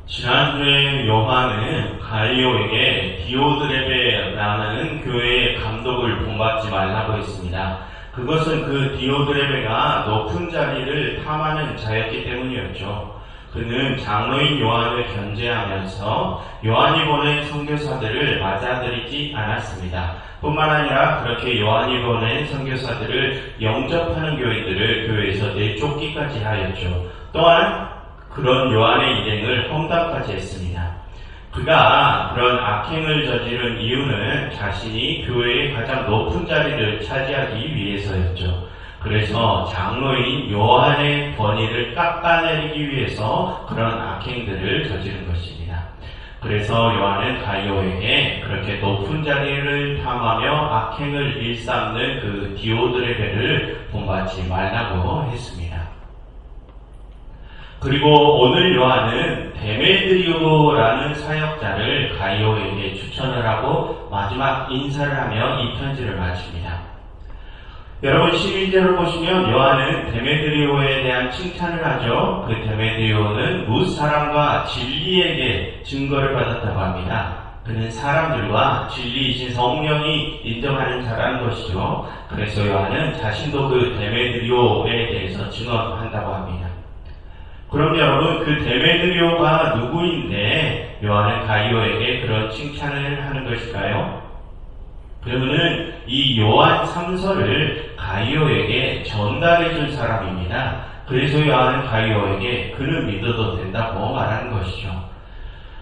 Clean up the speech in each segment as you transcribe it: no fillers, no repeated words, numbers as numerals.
지난주에 요한은 갈리오에게 디오드레베라는 교회의 감독을 본받지 말라고 했습니다. 그것은 그 디오드레베가 높은 자리를 탐하는 자였기 때문이었죠. 그는 장로인 요한을 견제하면서 요한이 보낸 선교사들을 맞아들이지 않았습니다. 뿐만 아니라 그렇게 요한이 보낸 선교사들을 영접하는 교회들을 교회에서 내쫓기까지 하였죠. 또한 그런 요한의 일행을 험담까지 했습니다. 그가 그런 악행을 저지른 이유는 자신이 교회의 가장 높은 자리를 차지하기 위해서였죠. 그래서 장로인 요한의 권위를 깎아내리기 위해서 그런 악행들을 저지른 것입니다. 그래서 요한은 갈리오에게 그렇게 높은 자리를 탐하며 악행을 일삼는 그 디오드레베를 본받지 말라고 했습니다. 그리고 오늘 요한은 데메드리오라는 사역자를 갈리오에게 추천을 하고 마지막 인사를 하며 이 편지를 마칩니다. 여러분 11절을 보시면 요한은 데메드리오에 대한 칭찬을 하죠. 그 데메드리오는 무사람과 진리에게 증거를 받았다고 합니다. 그는 사람들과 진리이신 성령이 인정하는 자라는 것이죠. 그래서 요한은 자신도 그 데메드리오에 대해서 증언한다고 합니다. 그럼 여러분 그 데메드리오가 누구인데 요한은 갈리오에게 그런 칭찬을 하는 것일까요? 그러면은 이 요한 3서를 갈리오에게 전달해 준 사람입니다. 그래서 요한은 갈리오에게 그를 믿어도 된다고 말하는 것이죠.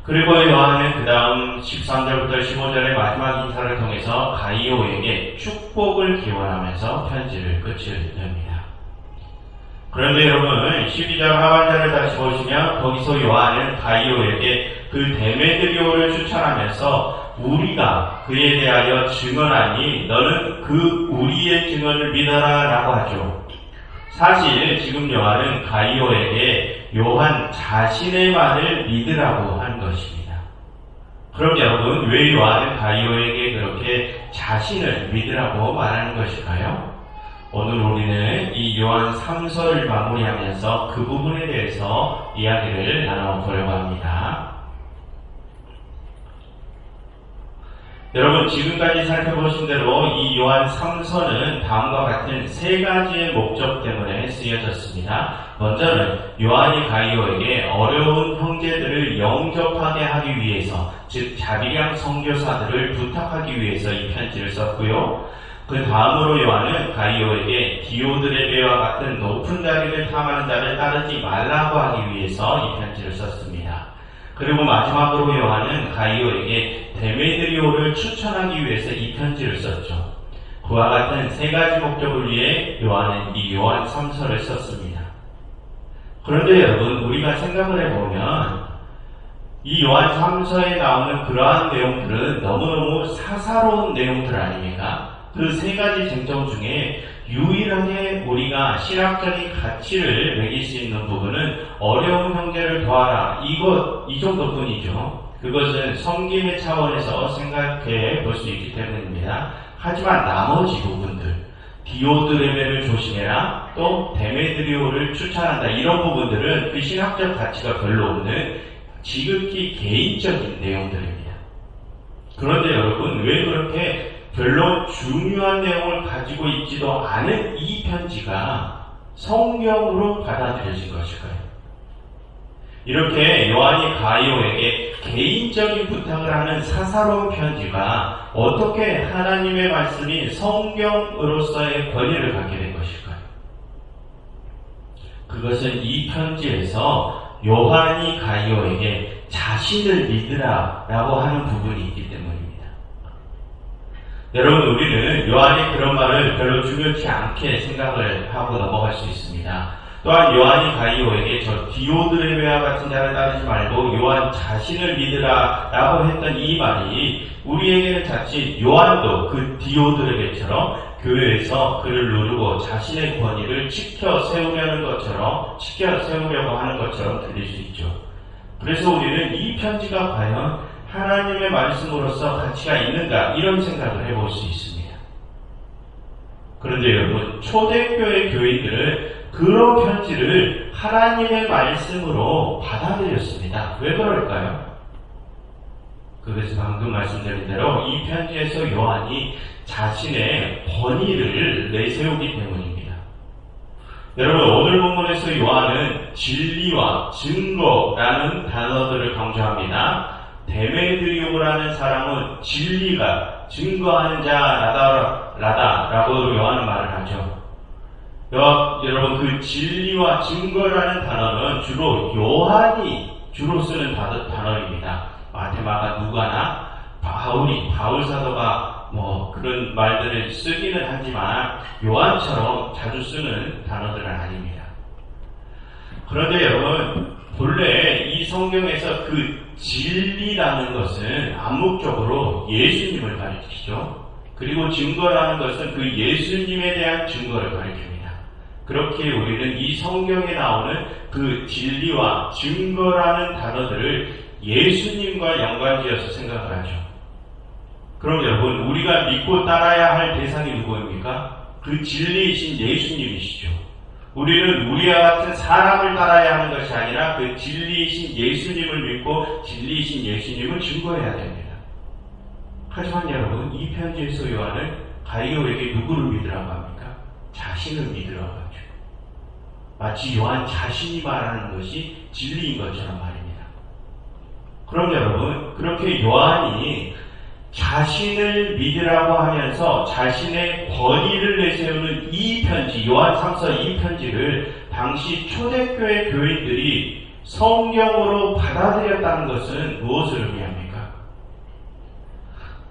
그리고 요한은 그 다음 13절부터 15절의 마지막 인사를 통해서 갈리오에게 축복을 기원하면서 편지를 끝을 냅니다. 그런데 여러분 12절 하반절을 다시 보시면 거기서 요한은 갈리오에게 그 데메드리오를 추천하면서 우리가 그에 대하여 증언하니 너는 그 우리의 증언을 믿어라 라고 하죠. 사실 지금 요한은 갈리오에게 요한 자신의 말을 믿으라고 하는 것입니다. 그럼 여러분 왜 요한은 갈리오에게 그렇게 자신을 믿으라고 말하는 것일까요? 오늘 우리는 이 요한 3서를 마무리하면서 그 부분에 대해서 이야기를 나눠보려고 합니다. 여러분 지금까지 살펴보신 대로 이 요한 3서는 다음과 같은 세 가지의 목적 때문에 쓰여졌습니다. 먼저는 요한이 갈리오에게 어려운 형제들을 영접하게 하기 위해서, 즉 자비량 선교사들을 부탁하기 위해서 이 편지를 썼고요. 그 다음으로 요한은 갈리오에게 디오드레베와 같은 높은 자리를 탐하는 자를 따르지 말라고 하기 위해서 이 편지를 썼습니다. 그리고 마지막으로 요한은 갈리오에게 데메드리오를 추천하기 위해서 이 편지를 썼죠. 그와 같은 세 가지 목적을 위해 요한은 이 요한 3서를 썼습니다. 그런데 여러분 우리가 생각을 해보면 이 요한 3서에 나오는 그러한 내용들은 너무너무 사사로운 내용들 아닙니까? 그 세 가지 쟁점 중에 유일하게 우리가 신학적인 가치를 매길 수 있는 부분은 어려운 형제를 도와라 이 정도뿐이죠. 그것은 섬김의 차원에서 생각해 볼 수 있기 때문입니다. 하지만 나머지 부분들 디오드레베를 조심해라 또 데메드리오를 추천한다 이런 부분들은 그 신학적 가치가 별로 없는 지극히 개인적인 내용들입니다. 그런데 여러분 왜 그렇게 별로 중요한 내용을 가지고 있지도 않은 이 편지가 성경으로 받아들여진 것일까요? 이렇게 요한이 갈리오에게 개인적인 부탁을 하는 사사로운 편지가 어떻게 하나님의 말씀인 성경으로서의 권위를 갖게 된 것일까요? 그것은 이 편지에서 요한이 갈리오에게 자신을 믿으라 라고 하는 부분이 있기 때문입니다. 여러분 우리는 요한이 그런 말을 별로 중요치 않게 생각을 하고 넘어갈 수 있습니다. 또한 요한이 갈리오에게 저 디오드레베와 같은 자를 따르지 말고 요한 자신을 믿으라 라고 했던 이 말이 우리에게는 자칫 요한도 그 디오드레베처럼 교회에서 그를 누르고 자신의 권위를 지켜 세우려고 하는 것처럼 들릴 수 있죠. 그래서 우리는 이 편지가 과연 하나님의 말씀으로서 가치가 있는가 이런 생각을 해볼 수 있습니다. 그런데 여러분 초대교회 교인들은 그런 편지를 하나님의 말씀으로 받아들였습니다. 왜 그럴까요? 그것은 방금 말씀드린 대로 이 편지에서 요한이 자신의 권위를 내세우기 때문입니다. 여러분, 오늘 본문에서 요한은 진리와 증거라는 단어들을 강조합니다. 데메드리오라는 사람은 진리가 증거하는 자라다라고 요한은 말을 하죠. 여러분, 그 진리와 증거라는 단어는 주로 요한이 주로 쓰는 단어입니다. 마테마가, 누가나 바울 사도가 그런 말들을 쓰기는 하지만 요한처럼 자주 쓰는 단어들은 아닙니다. 그런데 여러분, 본래 이 성경에서 그 진리라는 것은 암묵적으로 예수님을 가리키죠. 그리고 증거라는 것은 그 예수님에 대한 증거를 가리킵니다. 그렇게 우리는 이 성경에 나오는 그 진리와 증거라는 단어들을 예수님과 연관지어서 생각을 하죠. 그럼 여러분, 우리가 믿고 따라야 할 대상이 누구입니까? 그 진리이신 예수님이시죠. 우리는 우리와 같은 사람을 따라야 하는 것이 아니라 그 진리이신 예수님을 믿고 진리이신 예수님을 증거해야 됩니다. 하지만 여러분, 이 편지에서 요한은 가이오에게 누구를 믿으라고 합니까? 자신을 믿으라고 하죠. 마치 요한 자신이 말하는 것이 진리인 것처럼 말입니다. 그럼 여러분, 그렇게 요한이 자신을 믿으라고 하면서 자신의 권위를 내세우는 이 편지, 요한 3서 이 편지를 당시 초대교회 교인들이 성경으로 받아들였다는 것은 무엇을 의미합니까?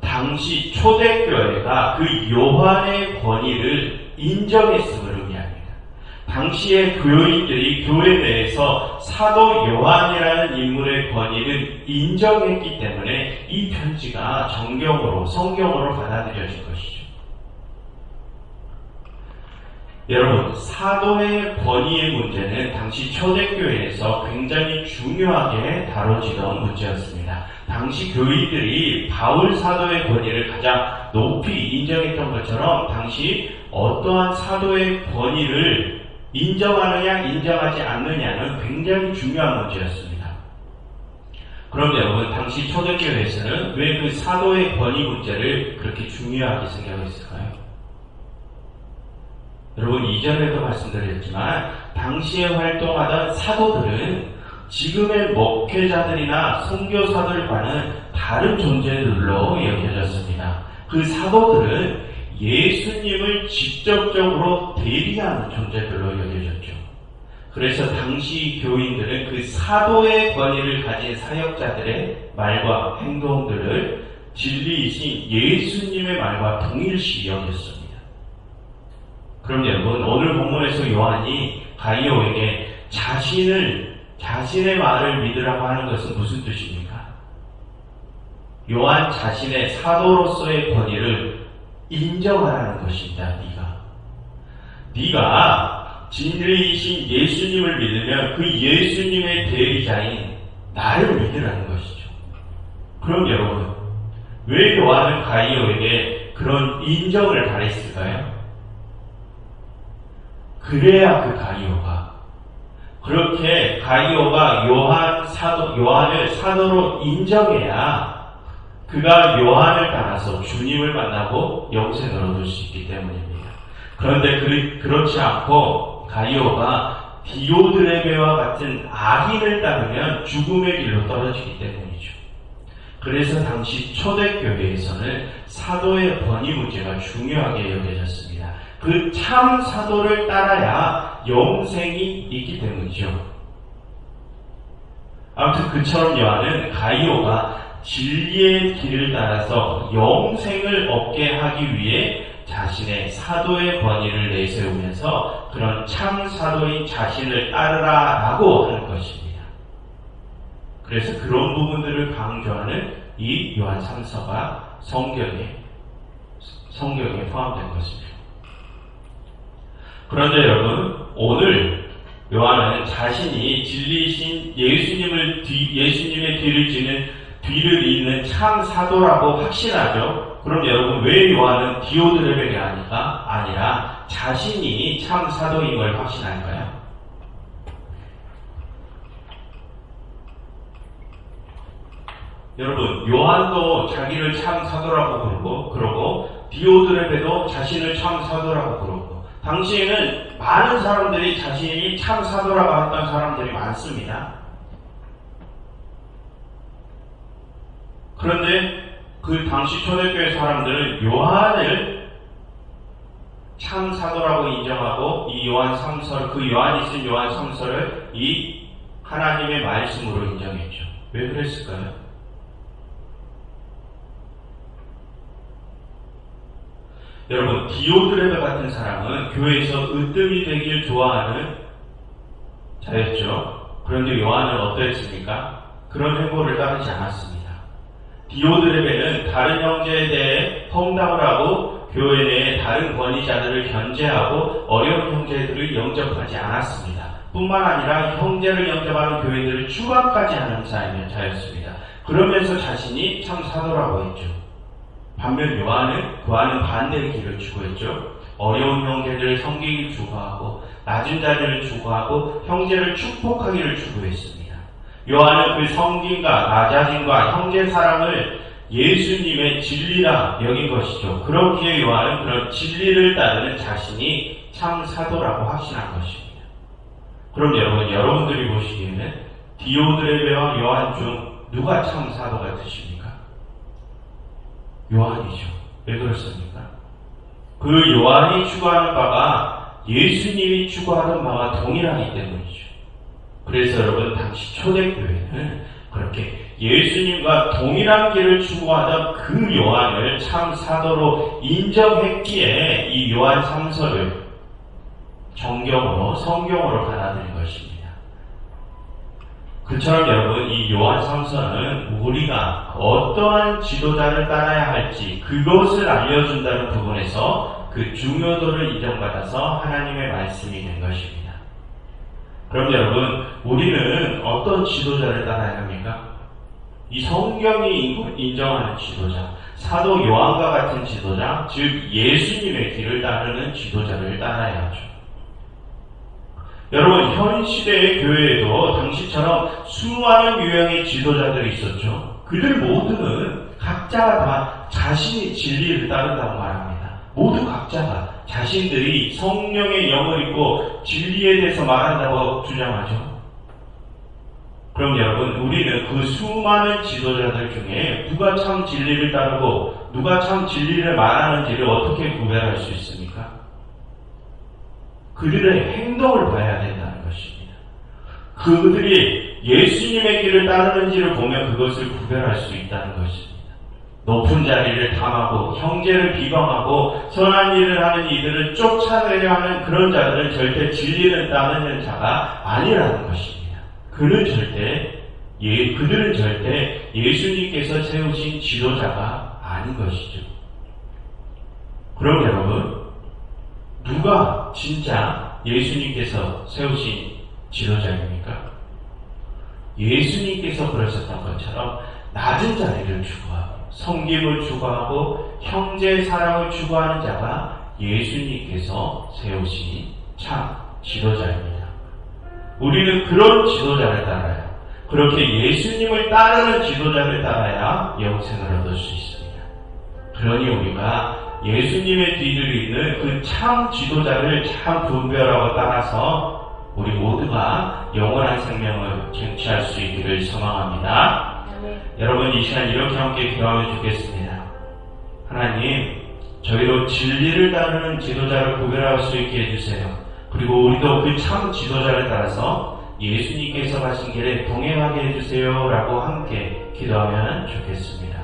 당시 초대교회가 그 요한의 권위를 인정했음을 의미합니다. 당시의 교인들이 교회 내에서 사도 요한이라는 인물의 권위를 인정했기 때문에 이 편지가 성경으로 받아들여진 것이죠. 여러분, 사도의 권위의 문제는 당시 초대교회에서 굉장히 중요하게 다뤄지던 문제였습니다. 당시 교인들이 바울 사도의 권위를 가장 높이 인정했던 것처럼 당시 어떠한 사도의 권위를 인정하느냐 인정하지 않느냐는 굉장히 중요한 문제였습니다. 그럼 여러분, 당시 초대교회에서는 왜 그 사도의 권위 문제를 그렇게 중요하게 생각했을까요? 여러분, 이전에도 말씀드렸지만 당시에 활동하던 사도들은 지금의 목회자들이나 선교사들과는 다른 존재들로 여겨졌습니다. 그 사도들은 예수님을 직접적으로 대리하는 존재들로 여겨졌죠. 그래서 당시 교인들은 그 사도의 권위를 가진 사역자들의 말과 행동들을 진리이신 예수님의 말과 동일시 여겼습니다. 그럼 여러분, 오늘 본문에서 요한이 가이오에게 자신의 말을 믿으라고 하는 것은 무슨 뜻입니까? 요한 자신의 사도로서의 권위를 인정하라는 것입니다. 네가 진리이신 예수님을 믿으면 그 예수님의 대리자인 나를 믿으라는 것이죠. 그럼 여러분, 왜 요한은 가이오에게 그런 인정을 바랬을까요? 그래야 그 가이오가, 그렇게 가이오가 요한을 사도로 인정해야 그가 요한을 따라서 주님을 만나고 영생을 얻을 수 있기 때문입니다. 그런데 그렇지 않고 가이오가 디오드레베와 같은 악인을 따르면 죽음의 길로 떨어지기 때문이죠. 그래서 당시 초대교회에서는 사도의 권위 문제가 중요하게 여겨졌습니다. 그 참 사도를 따라야 영생이 있기 때문이죠. 아무튼 그처럼 요한은 가이오가 진리의 길을 따라서 영생을 얻게 하기 위해 자신의 사도의 권위를 내세우면서 그런 참 사도인 자신을 따르라라고 하는 것입니다. 그래서 그런 부분들을 강조하는 이 요한 3서가 성경에 포함된 것입니다. 그런데 여러분, 오늘 요한은 자신이 진리이신 예수님의 뒤를 잇는 참 사도라고 확신하죠. 그럼 여러분, 왜 요한은 디오드레베가 아니라 자신이 참 사도인 걸 확신할까요? 여러분, 요한도 자기를 참 사도라고 그러고 디오드레베도 자신을 참 사도라고 그러고, 당시에는 많은 사람들이 자신이 참 사도라고 했던 사람들이 많습니다. 그런데 그 당시 초대교회 사람들은 요한을 참 사도라고 인정하고 이 요한 3설, 그 요한이 쓴 요한 3설을 이 하나님의 말씀으로 인정했죠. 왜 그랬을까요? 여러분, 디오드레베 같은 사람은 교회에서 으뜸이 되길 좋아하는 자였죠. 그런데 요한은 어떠했습니까? 그런 행보를 따르지 않았습니다. 디오드레베는 다른 형제에 대해 험담을 하고 교회 내에 다른 권위자들을 견제하고 어려운 형제들을 영접하지 않았습니다. 뿐만 아니라 형제를 영접하는 교회들을 추방까지 하는 자였습니다. 그러면서 자신이 참 사도라고 했죠. 반면 요한은 그와는 반대의 길을 추구했죠. 어려운 형제들을 섬기기를 추구하고 낮은 자들을 추구하고 형제를 축복하기를 추구했습니다. 요한은 그 섬김과 낮아짐과 형제 사랑을 예수님의 진리라 여긴 것이죠. 그렇기에 요한은 그런 진리를 따르는 자신이 참 사도라고 확신한 것입니다. 그럼 여러분들이 보시기에는 디오드레베와 요한 중 누가 참 사도 같으십니까? 요한이죠. 왜 그렇습니까? 그 요한이 추구하는 바가 예수님이 추구하는 바와 동일하기 때문이죠. 그래서 여러분, 당시 초대교회는 그렇게 예수님과 동일한 길을 추구하던 그 요한을 참 사도로 인정했기에 이 요한 3서를 성경으로 받아들인 것입니다. 그처럼 여러분, 이 요한 3서는 우리가 어떠한 지도자를 따라야 할지 그것을 알려준다는 부분에서 그 중요도를 인정받아서 하나님의 말씀이 된 것입니다. 그럼 여러분, 우리는 어떤 지도자를 따라야 합니까? 이 성경이 인정하는 지도자, 사도 요한과 같은 지도자, 즉 예수님의 길을 따르는 지도자를 따라야 하죠. 여러분, 현 시대의 교회에도 당시처럼 수많은 유형의 지도자들이 있었죠. 그들 모두는 각자가 다 자신의 진리를 따른다고 말합니다. 모두 각자가 자신들이 성령의 영을 입고 진리에 대해서 말한다고 주장하죠. 그럼 여러분, 우리는 그 수많은 지도자들 중에 누가 참 진리를 따르고 누가 참 진리를 말하는지를 어떻게 구별할 수 있습니까? 그들의 행동을 봐야 된다는 것입니다. 그들이 예수님의 길을 따르는지를 보면 그것을 구별할 수 있다는 것입니다. 높은 자리를 탐하고 형제를 비방하고 선한 일을 하는 이들을 쫓아내려 하는 그런 자들은 절대 진리를 따르는 자가 아니라는 것입니다. 그들은 절대 예수님께서 세우신 지도자가 아닌 것이죠. 그럼 여러분, 누가 진짜 예수님께서 세우신 지도자입니까? 예수님께서 그러셨던 것처럼 낮은 자리를 추구하고 섬김을 추구하고 형제 사랑을 추구하는 자가 예수님께서 세우신 참 지도자입니다. 우리는 그런 지도자를 따라야, 그렇게 예수님을 따르는 지도자를 따라야 영생을 얻을 수 있습니다. 그러니 우리가 예수님의 뒤를 잇는 그 참 지도자를 참 분별하고 따라서 우리 모두가 영원한 생명을 쟁취할 수 있기를 소망합니다. 여러분, 이 시간 이렇게 함께 기도하면 좋겠습니다. 하나님, 저희로 진리를 따르는 지도자를 구별할 수 있게 해주세요. 그리고 우리도 그 참 지도자를 따라서 예수님께서 가신 길에 동행하게 해주세요 라고 함께 기도하면 좋겠습니다.